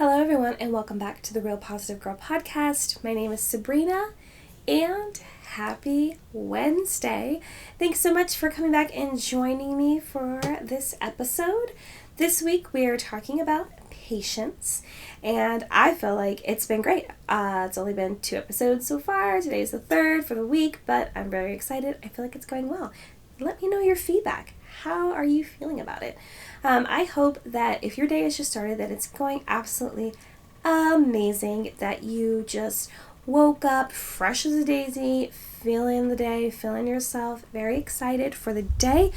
Hello everyone and welcome back to the Real Positive Girl podcast. My name is Sabrina and happy Wednesday. Thanks so much for coming back and joining me for this episode. This week we are talking about patience and I feel like it's been great. It's only been 2 episodes so far. Today's the 3rd for the week, but I'm very excited. I feel like it's going well. Let me know your feedback. How are you feeling about it? I hope that if your day has just started, that it's going absolutely amazing, that you just woke up fresh as a daisy, feeling the day, feeling yourself, very excited for the day.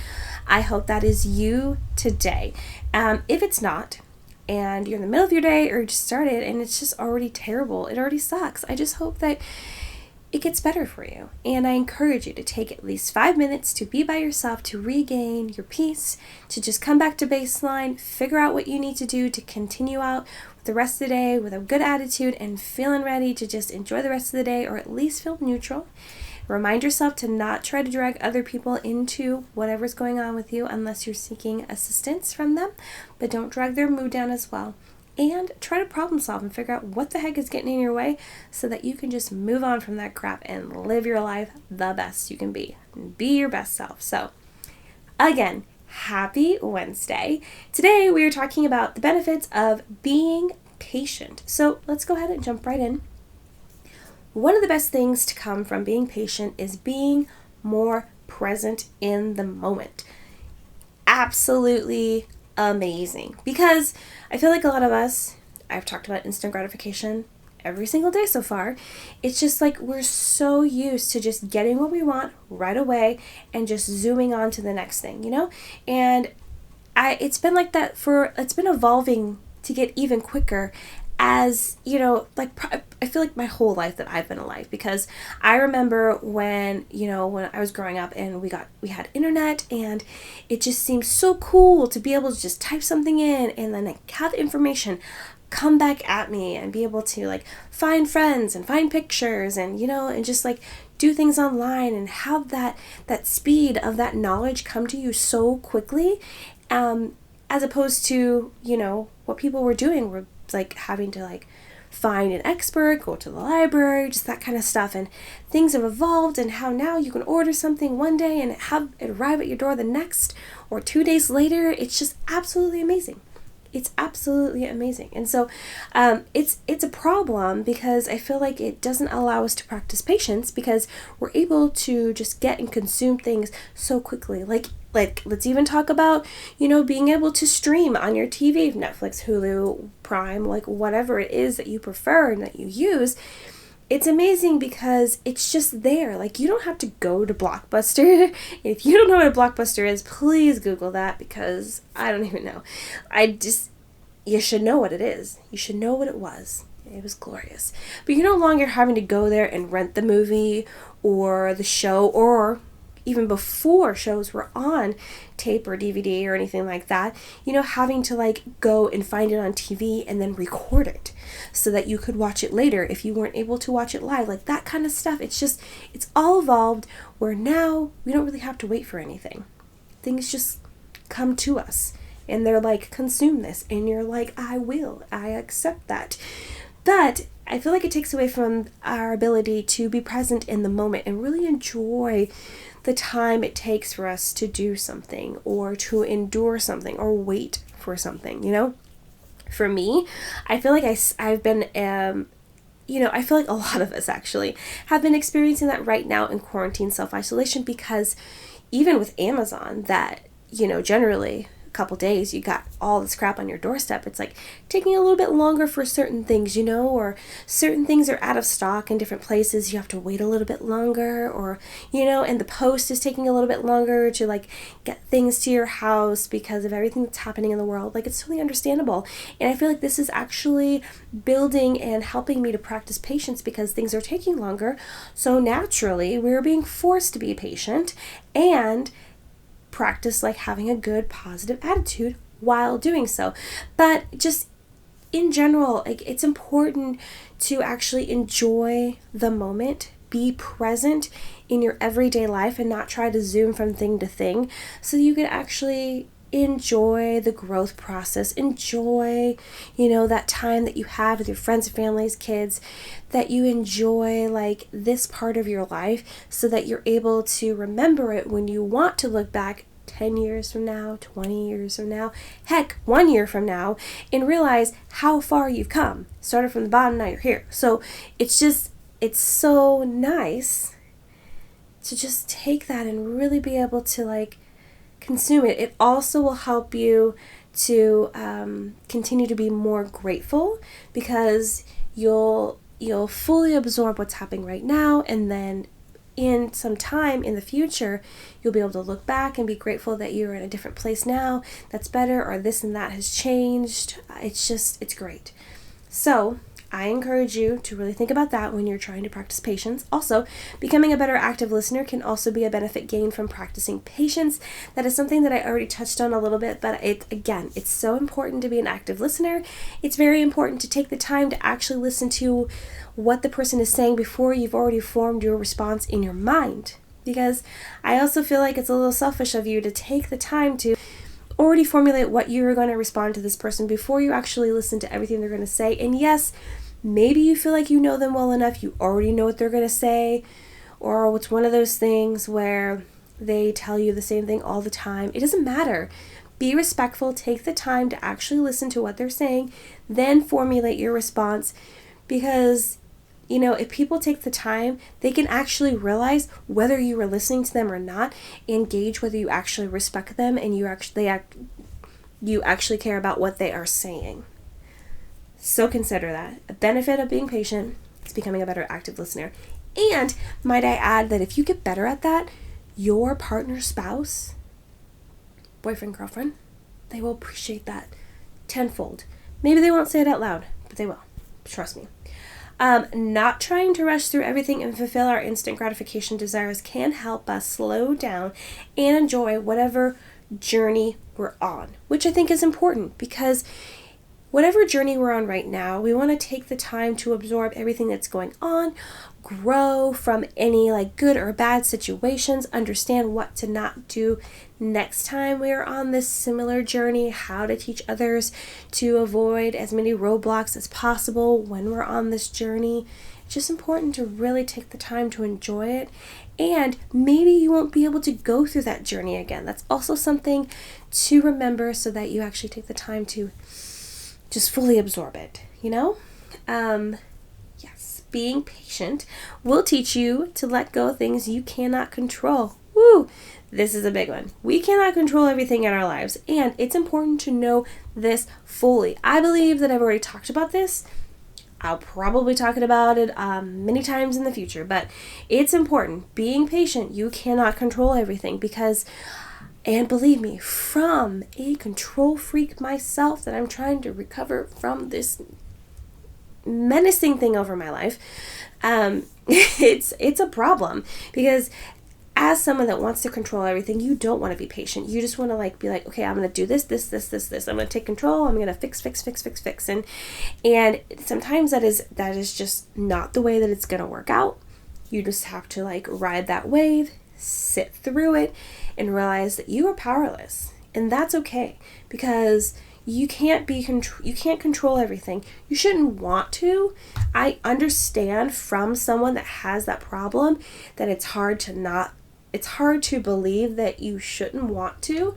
I hope that is you today. If it's not, and you're in the middle of your day or you just started and it's just already terrible, it already sucks, I just hope that it gets better for you. And I encourage you to take at least 5 minutes to be by yourself, to regain your peace, to just come back to baseline, figure out what you need to do to continue out with the rest of the day with a good attitude and feeling ready to just enjoy the rest of the day, or at least feel neutral. Remind yourself to not try to drag other people into whatever's going on with you unless you're seeking assistance from them, but don't drag their mood down as well. And try to problem solve and figure out what the heck is getting in your way so that you can just move on from that crap and live your life the best you can be. Be your best self. So, again, happy Wednesday. Today we are talking about the benefits of being patient. So let's go ahead and jump right in. One of the best things to come from being patient is being more present in the moment. Absolutely amazing, because I feel like a lot of us, I've talked about instant gratification every single day so far. It's just like we're so used to just getting what we want right away and just zooming on to the next thing, and it's been like that it's been evolving to get even quicker as, I feel like my whole life that I've been alive, because I remember when I was growing up and we had internet, and it just seemed so cool to be able to just type something in and then have the information come back at me and be able to find friends and find pictures and, and just do things online and have that speed of that knowledge come to you so quickly, as opposed to, what people were doing were having to find an expert, go to the library, just that kind of stuff. And things have evolved, and how now you can order something one day and have it arrive at your door the next or 2 days later. It's just absolutely amazing. It's absolutely amazing. And so it's a problem, because I feel like it doesn't allow us to practice patience, because we're able to just get and consume things so quickly. Let's even talk about, being able to stream on your TV, Netflix, Hulu, Prime, whatever it is that you prefer and that you use. It's amazing because it's just there. You don't have to go to Blockbuster. If you don't know what a Blockbuster is, please Google that, because I don't even know. You should know what it is. You should know what it was. It was glorious. But you're no longer having to go there and rent the movie or the show, or even before shows were on tape or DVD or anything like that, having to go and find it on TV and then record it so that you could watch it later if you weren't able to watch it live, that kind of stuff. It's all evolved where now we don't really have to wait for anything. Things just come to us and they're consume this, and you're I accept that. But I feel like it takes away from our ability to be present in the moment and really enjoy the time it takes for us to do something or to endure something or wait for something, For me, I feel like I've been, I feel like a lot of us actually have been experiencing that right now in quarantine self-isolation, because even with Amazon, that, generally couple days you got all this crap on your doorstep, it's taking a little bit longer for certain things, or certain things are out of stock in different places, you have to wait a little bit longer, or and the post is taking a little bit longer to get things to your house because of everything that's happening in the world. It's totally understandable, and I feel like this is actually building and helping me to practice patience, because things are taking longer, so naturally we're being forced to be patient and practice having a good positive attitude while doing so. But just in general, it's important to actually enjoy the moment, be present in your everyday life, and not try to zoom from thing to thing, so you can actually enjoy the growth process. Enjoy, that time that you have with your friends, families, kids, that you enjoy like this part of your life so that you're able to remember it when you want to look back 10 years from now, 20 years from now, heck, 1 year from now, and realize how far you've come. Started from the bottom, now you're here. So it's so nice to just take that and really be able to like consume it. It also will help you to continue to be more grateful because you'll fully absorb what's happening right now, and then in some time in the future, you'll be able to look back and be grateful that you're in a different place now that's better, or this and that has changed. It's great. So I encourage you to really think about that when you're trying to practice patience. Also, becoming a better active listener can also be a benefit gained from practicing patience. That is something that I already touched on a little bit, but it's so important to be an active listener. It's very important to take the time to actually listen to what the person is saying before you've already formed your response in your mind. Because I also feel like it's a little selfish of you to take the time to already formulate what you're going to respond to this person before you actually listen to everything they're going to say. And yes, maybe you feel like you know them well enough, you already know what they're going to say, or it's one of those things where they tell you the same thing all the time. It doesn't matter. Be respectful, take the time to actually listen to what they're saying, then formulate your response, because if people take the time, they can actually realize whether you were listening to them or not, and gauge whether you actually respect them and you actually care about what they are saying. So consider that. A benefit of being patient is becoming a better active listener. And might I add that if you get better at that, your partner, spouse, boyfriend, girlfriend, they will appreciate that tenfold. Maybe they won't say it out loud, but they will. Trust me. Not trying to rush through everything and fulfill our instant gratification desires can help us slow down and enjoy whatever journey we're on, which I think is important, because whatever journey we're on right now, we want to take the time to absorb everything that's going on, grow from any like good or bad situations, understand what to not do next time we are on this similar journey, how to teach others to avoid as many roadblocks as possible when we're on this journey. It's just important to really take the time to enjoy it. And maybe you won't be able to go through that journey again. That's also something to remember, so that you actually take the time to just fully absorb it, Yes, being patient will teach you to let go of things you cannot control. Woo! This is a big one. We cannot control everything in our lives, and it's important to know this fully. I believe that I've already talked about this. I'll probably talk about it many times in the future, but it's important. Being patient, you cannot control everything, because, and believe me, from a control freak myself that I'm trying to recover from this menacing thing over my life, it's a problem, because as someone that wants to control everything, you don't want to be patient. You just want to be like, okay, I'm going to do this. I'm going to take control. I'm going to fix. And sometimes that is just not the way that it's going to work out. You just have to ride that wave, sit through it, and realize that you are powerless. And that's okay, because you can't control everything. You shouldn't want to. I understand from someone that has that problem that it's hard to believe that you shouldn't want to,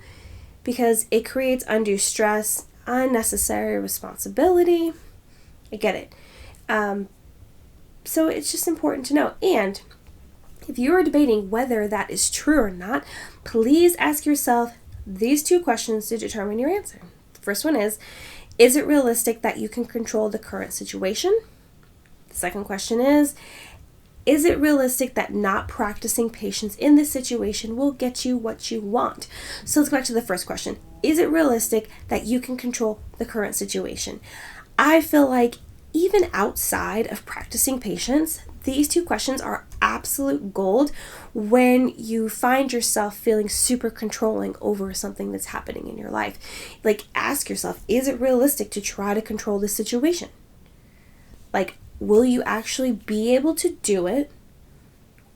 because it creates undue stress, unnecessary responsibility. I get it. So it's just important to know. And if you are debating whether that is true or not, please ask yourself these 2 questions to determine your answer. The first one is it realistic that you can control the current situation? The second question is it realistic that not practicing patience in this situation will get you what you want? So let's go back to the first question. Is it realistic that you can control the current situation? I feel like even outside of practicing patience, these 2 questions are absolute gold when you find yourself feeling super controlling over something that's happening in your life. Ask yourself, is it realistic to try to control this situation? Will you actually be able to do it?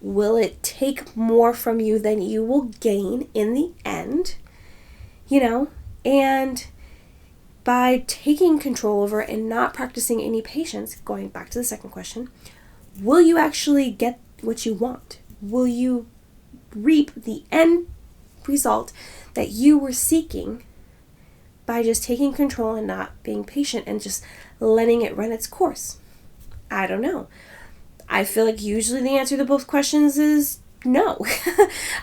Will it take more from you than you will gain in the end? And by taking control over and not practicing any patience, going back to the second question, will you actually get what you want? Will you reap the end result that you were seeking by just taking control and not being patient and just letting it run its course? I don't know. I feel like usually the answer to both questions is no.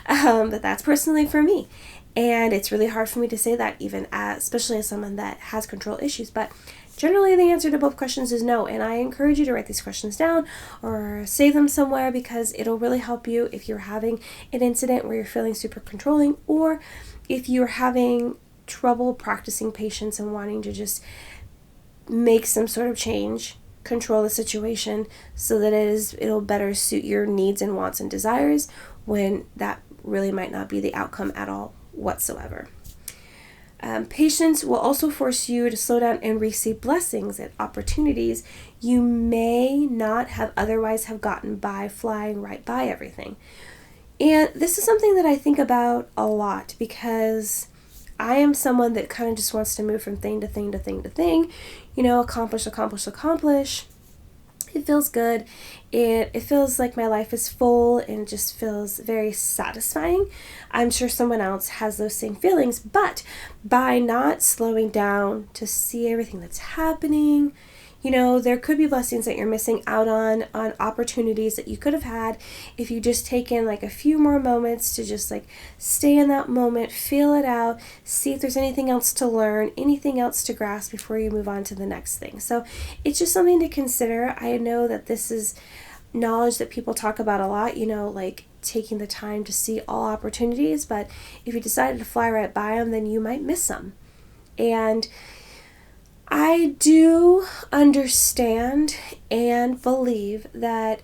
But that's personally for me. And it's really hard for me to say that, especially as someone that has control issues. But generally the answer to both questions is no. And I encourage you to write these questions down or save them somewhere, because it'll really help you if you're having an incident where you're feeling super controlling, or if you're having trouble practicing patience and wanting to just make some sort of change, control the situation so that it'll better suit your needs and wants and desires, when that really might not be the outcome at all whatsoever. Patience will also force you to slow down and receive blessings and opportunities you may not have otherwise have gotten by flying right by everything. And this is something that I think about a lot, because I am someone that kind of just wants to move from thing to thing to thing to thing, accomplish. It feels good. It feels like my life is full and just feels very satisfying. I'm sure someone else has those same feelings, but by not slowing down to see everything that's happening, there could be blessings that you're missing out on opportunities that you could have had if you just taken like a few more moments to just like stay in that moment, feel it out, see if there's anything else to learn, anything else to grasp before you move on to the next thing. So it's just something to consider. I know that this is knowledge that people talk about a lot, like taking the time to see all opportunities, but if you decided to fly right by them, then you might miss some. And I do understand and believe that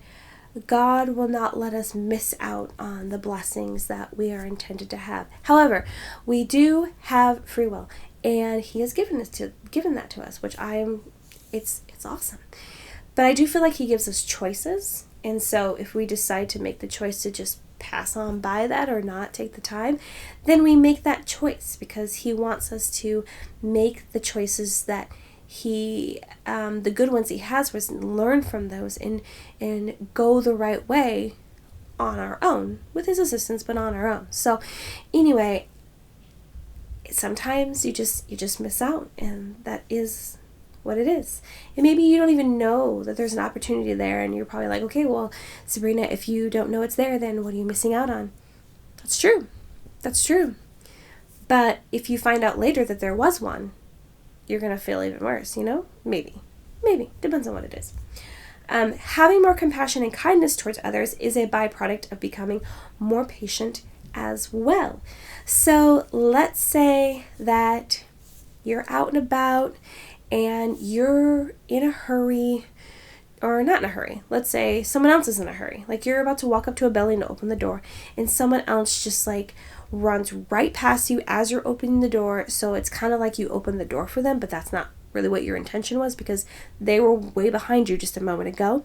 God will not let us miss out on the blessings that we are intended to have. However, we do have free will, and He has given that to us, which it's awesome. But I do feel like He gives us choices, and so if we decide to make the choice to just pass on by that or not take the time, then we make that choice, because He wants us to make the choices that the good ones He has for us, and learn from those and go the right way on our own, with His assistance, but on our own. So anyway, sometimes you just miss out, and that is what it is. And maybe you don't even know that there's an opportunity there, and you're probably like, okay, well, Sabrina, if you don't know it's there, then what are you missing out on? That's true. But if you find out later that there was one, you're going to feel even worse, Maybe. Depends on what it is. Having more compassion and kindness towards others is a byproduct of becoming more patient as well. So let's say that you're out and about and you're in a hurry, or not in a hurry. Let's say someone else is in a hurry. Like you're about to walk up to a building to open the door, and someone else just like runs right past you as you're opening the door. So it's kind of like you open the door for them, but that's not really what your intention was, because they were way behind you just a moment ago.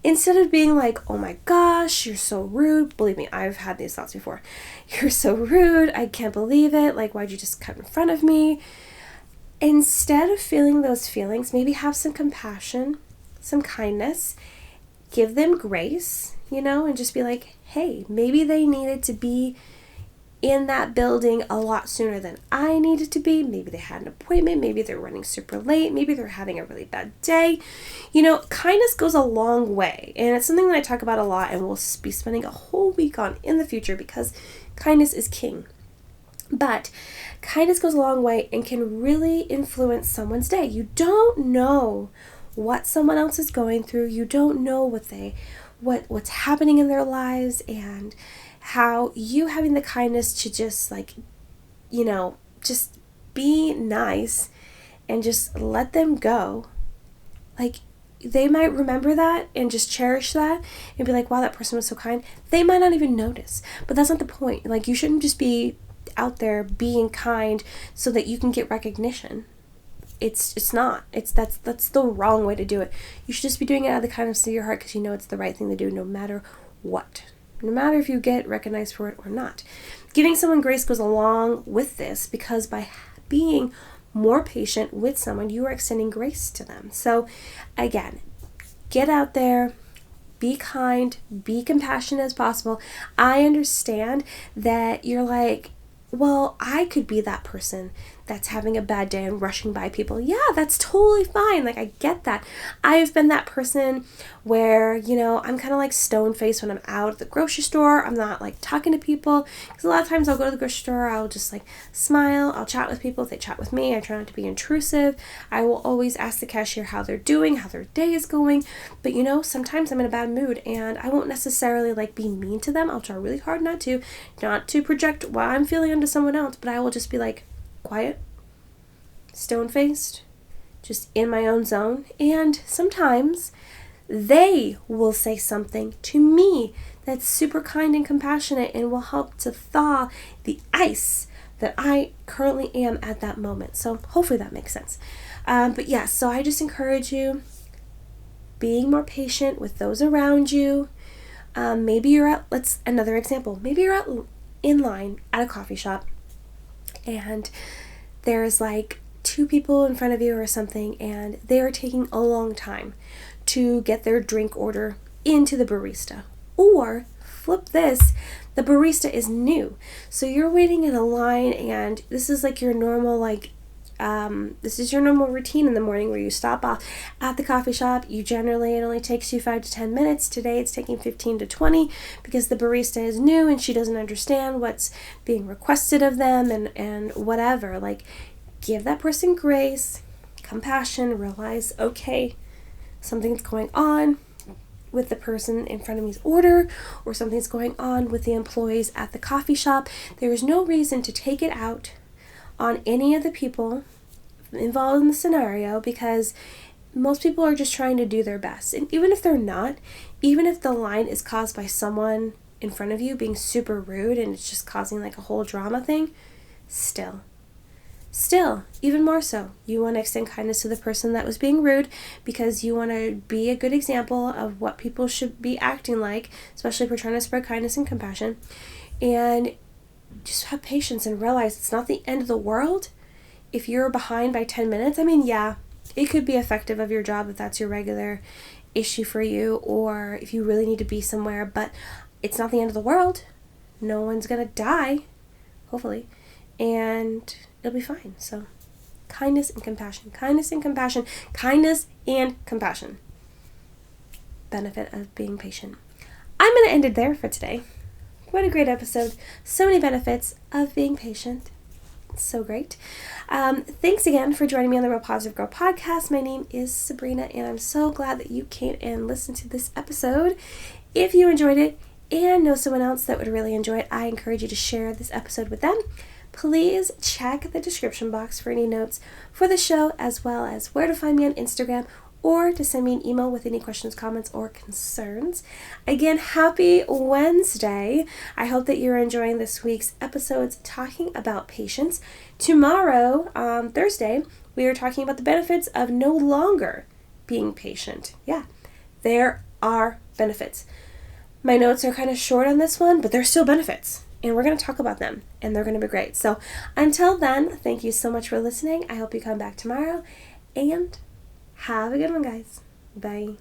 Instead of being like, oh my gosh, you're so rude. Believe me, I've had these thoughts before. You're so rude. I can't believe it. Like, why'd you just cut in front of me? Instead of feeling those feelings, maybe have some compassion, some kindness, give them grace, and just be like, hey, maybe they needed to be in that building a lot sooner than I needed to be. Maybe they had an appointment. Maybe they're running super late. Maybe they're having a really bad day. Kindness goes a long way. And it's something that I talk about a lot and we'll be spending a whole week on in the future, because kindness is king. But kindness goes a long way and can really influence someone's day. You don't know what someone else is going through. You don't know what's happening in their lives, and how you having the kindness to just just be nice and just let them go. Like, they might remember that and just cherish that and be like, wow, that person was so kind. They might not even notice, but that's not the point. Like, you shouldn't just be out there being kind so that you can get recognition. It's not. That's the wrong way to do it. You should just be doing it out of the kindness of your heart, because you know it's the right thing to do no matter what. no matter if you get recognized for it or not. Giving someone grace goes along with this because by being more patient with someone, you are extending grace to them. So again, get out there, be kind, be compassionate as possible. I understand that you're like, well, I could be that person that's having a bad day and rushing by people. Yeah, that's totally fine. Like, I get that. I've been that person where, I'm kind of like stone-faced when I'm out at the grocery store. I'm not like talking to people. Because a lot of times I'll go to the grocery store, I'll just like smile, I'll chat with people. If they chat with me, I try not to be intrusive. I will always ask the cashier how they're doing, how their day is going. But sometimes I'm in a bad mood and I won't necessarily like be mean to them. I'll try really hard not to project what I'm feeling onto someone else, but I will just be like, quiet, stone-faced, just in my own zone. And sometimes they will say something to me that's super kind and compassionate and will help to thaw the ice that I currently am at that moment. So hopefully that makes sense. But yeah, so I just encourage you being more patient with those around you. Maybe you're at, another example, maybe you're at in line at a coffee shop and there's like 2 people in front of you or something, and they are taking a long time to get their drink order into the barista. Or flip this, the barista is new. So you're waiting in a line and this is like your normal this is your normal routine in the morning where you stop off at the coffee shop. It only takes you 5 to 10 minutes. Today it's taking 15 to 20 because the barista is new and she doesn't understand what's being requested of them and whatever. Like, give that person grace, compassion, realize, okay, something's going on with the person in front of me's order or something's going on with the employees at the coffee shop. There is no reason to take it out on any of the people involved in the scenario because most people are just trying to do their best. And even if they're not, even if the line is caused by someone in front of you being super rude and it's just causing like a whole drama thing, still, even more so, you want to extend kindness to the person that was being rude because you want to be a good example of what people should be acting like, especially if we're trying to spread kindness and compassion. And just have patience and realize it's not the end of the world if you're behind by 10 minutes. I mean, yeah, it could be effective of your job if that's your regular issue for you or if you really need to be somewhere, but it's not the end of the world. No one's gonna die, hopefully, and it'll be fine. So kindness and compassion, benefit of being patient. I'm gonna end it there for today. What a great episode. So many benefits of being patient. So great. Thanks again for joining me on the Real Positive Girl podcast. My name is Sabrina, and I'm so glad that you came and listened to this episode. If you enjoyed it and know someone else that would really enjoy it, I encourage you to share this episode with them. Please check the description box for any notes for the show, as well as where to find me on Instagram or to send me an email with any questions, comments, or concerns. Again, happy Wednesday. I hope that you're enjoying this week's episodes talking about patience. Tomorrow, Thursday, we are talking about the benefits of no longer being patient. Yeah, there are benefits. My notes are kind of short on this one, but there's still benefits. And we're going to talk about them, and they're going to be great. So until then, thank you so much for listening. I hope you come back tomorrow, and have a good one, guys. Bye.